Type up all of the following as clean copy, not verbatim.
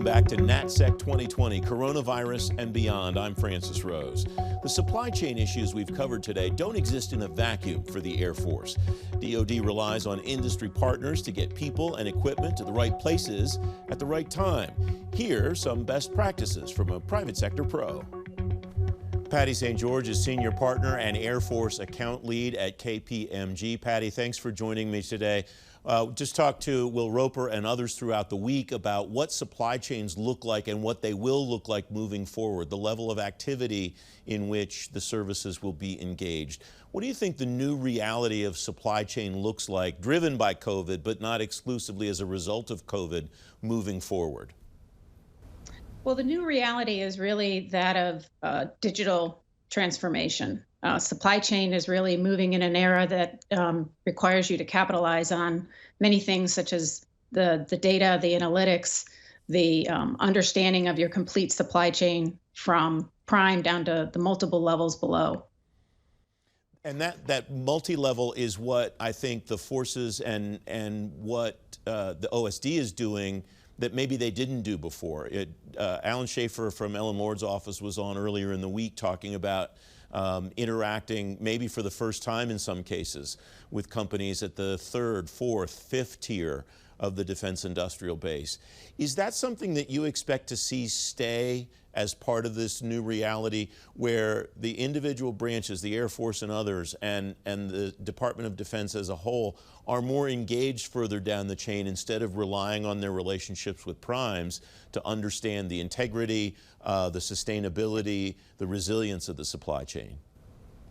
back to NatSec 2020, Coronavirus and Beyond. I'm Francis Rose. The supply chain issues we've covered today don't exist in a vacuum for the Air Force. DoD relies on industry partners to get people and equipment to the right places at the right time. Here are some best practices from a private sector pro. Patty St. George is Senior Partner and Air Force Account Lead at KPMG. Patty, thanks for joining me today. Just talked to Will Roper and others throughout the week about what supply chains look like and what they will look like moving forward, the level of activity in which the services will be engaged. What do you think the new reality of supply chain looks like, driven by COVID, but not exclusively as a result of COVID, moving forward? Well, the new reality is really that of digital transformation. Supply chain is really moving in an era that requires you to capitalize on many things, such as the data, the analytics, the understanding of your complete supply chain from prime down to the multiple levels below. And that multi-level is what I think the forces and what the OSD is doing that maybe they didn't do before. Alan Schaefer from Ellen Lord's office was on earlier in the week talking about interacting maybe for the first time in some cases with companies at the third, fourth, fifth tier of the defense industrial base. Is that something that you expect to see stay as part of this new reality where the individual branches, the Air Force and others, and the Department of Defense as a whole are more engaged further down the chain instead of relying on their relationships with primes to understand the integrity, the sustainability, the resilience of the supply chain?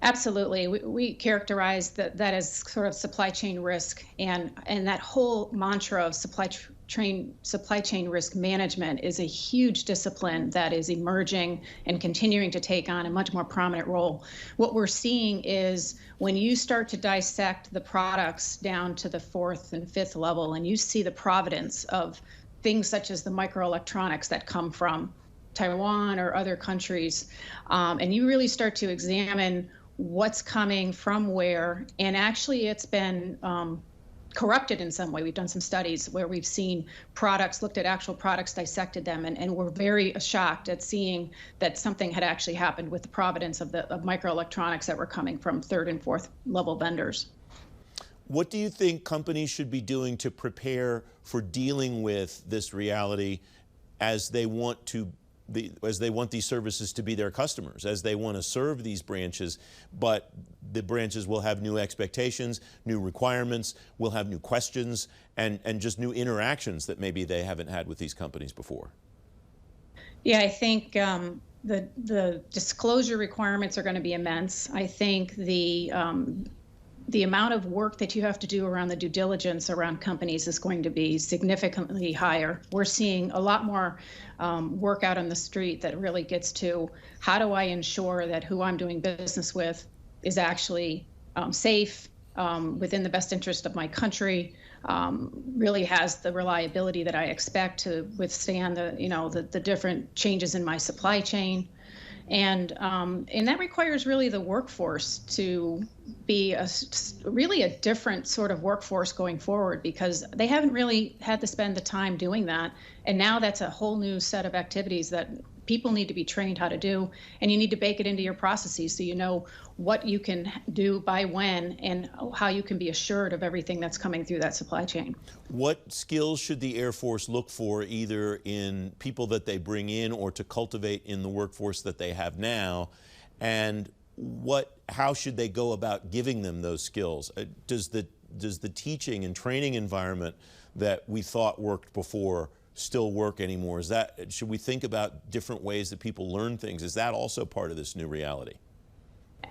Absolutely. We characterize that as sort of supply chain risk, and that whole mantra of supply chain risk management is a huge discipline that is emerging and continuing to take on a much more prominent role. What we're seeing is when you start to dissect the products down to the fourth and fifth level, and you see the provenance of things such as the microelectronics that come from Taiwan or other countries, and you really start to examine what's coming from where, and actually it's been corrupted in some way. We've done some studies where we've seen products, looked at actual products, dissected them, and we're very shocked at seeing that something had actually happened with the provenance of microelectronics that were coming from third and fourth level vendors. What do you think companies should be doing to prepare for dealing with this reality as they want these services to be their customers, as they want to serve these branches, but the branches will have new expectations, new requirements, will have new questions, and just new interactions that maybe they haven't had with these companies before? Yeah, I think the disclosure requirements are going to be immense. I think the amount of work that you have to do around the due diligence around companies is going to be significantly higher. We're seeing a lot more work out on the street that really gets to how do I ensure that who I'm doing business with is actually safe, within the best interest of my country, really has the reliability that I expect to withstand the different changes in my supply chain. And that requires really the workforce to be really a different sort of workforce going forward, because they haven't really had to spend the time doing that. And now that's a whole new set of activities that people need to be trained how to do, and you need to bake it into your processes so you know what you can do by when and how you can be assured of everything that's coming through that supply chain. What skills should the Air Force look for either in people that they bring in or to cultivate in the workforce that they have now, and how should they go about giving them those skills? Does the teaching and training environment that we thought worked before still work anymore? Should we think about different ways that people learn things? Is that also part of this new reality?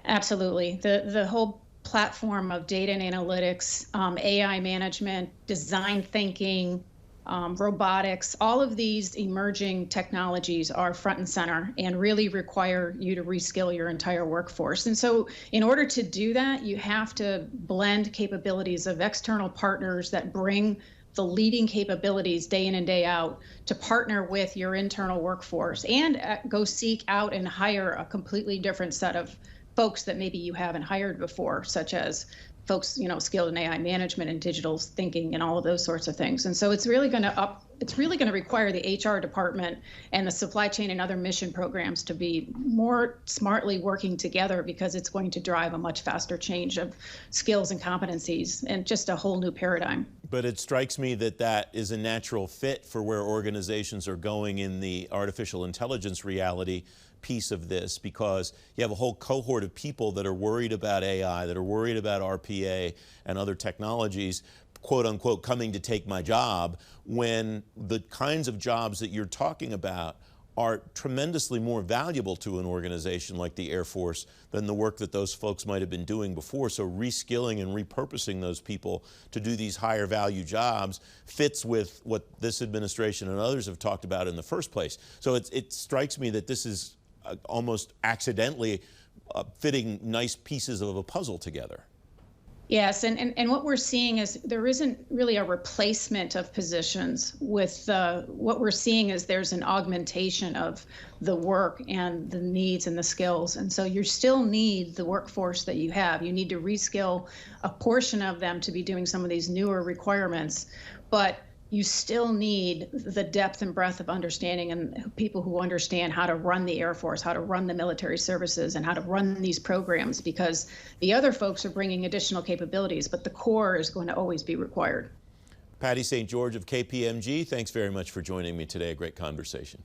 Absolutely. The whole platform of data and analytics, AI management, design thinking, robotics, all of these emerging technologies are front and center and really require you to reskill your entire workforce. And so in order to do that, you have to blend capabilities of external partners that bring the leading capabilities day in and day out to partner with your internal workforce, and go seek out and hire a completely different set of folks that maybe you haven't hired before, such as folks, skilled in AI management and digital thinking and all of those sorts of things. And so it's really going to require the HR department and the supply chain and other mission programs to be more smartly working together, because it's going to drive a much faster change of skills and competencies and just a whole new paradigm. But it strikes me that that is a natural fit for where organizations are going in the artificial intelligence reality piece of this, because you have a whole cohort of people that are worried about AI, that are worried about RPA and other technologies, quote unquote, coming to take my job, when the kinds of jobs that you're talking about are tremendously more valuable to an organization like the Air Force than the work that those folks might have been doing before. So reskilling and repurposing those people to do these higher value jobs fits with what this administration and others have talked about in the first place. So it strikes me that this is almost accidentally fitting nice pieces of a puzzle together. Yes, and what we're seeing is there isn't really a replacement of positions. With what we're seeing is there's an augmentation of the work and the needs and the skills. And so you still need the workforce that you have. You need to reskill a portion of them to be doing some of these newer requirements, but you still need the depth and breadth of understanding and people who understand how to run the Air Force, how to run the military services, and how to run these programs, because the other folks are bringing additional capabilities, but the core is going to always be required. Patty St. George of KPMG, thanks very much for joining me today. A great conversation.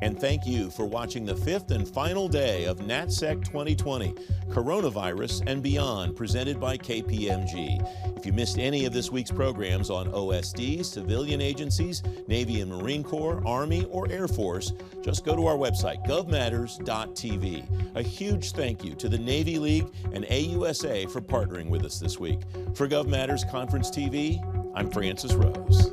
And thank you for watching the fifth and final day of NatSec 2020, Coronavirus and Beyond, presented by KPMG. If you missed any of this week's programs on OSD, civilian agencies, Navy and Marine Corps, Army, or Air Force, just go to our website, govmatters.tv. A huge thank you to the Navy League and AUSA for partnering with us this week. For GovMatters Conference TV, I'm Francis Rose.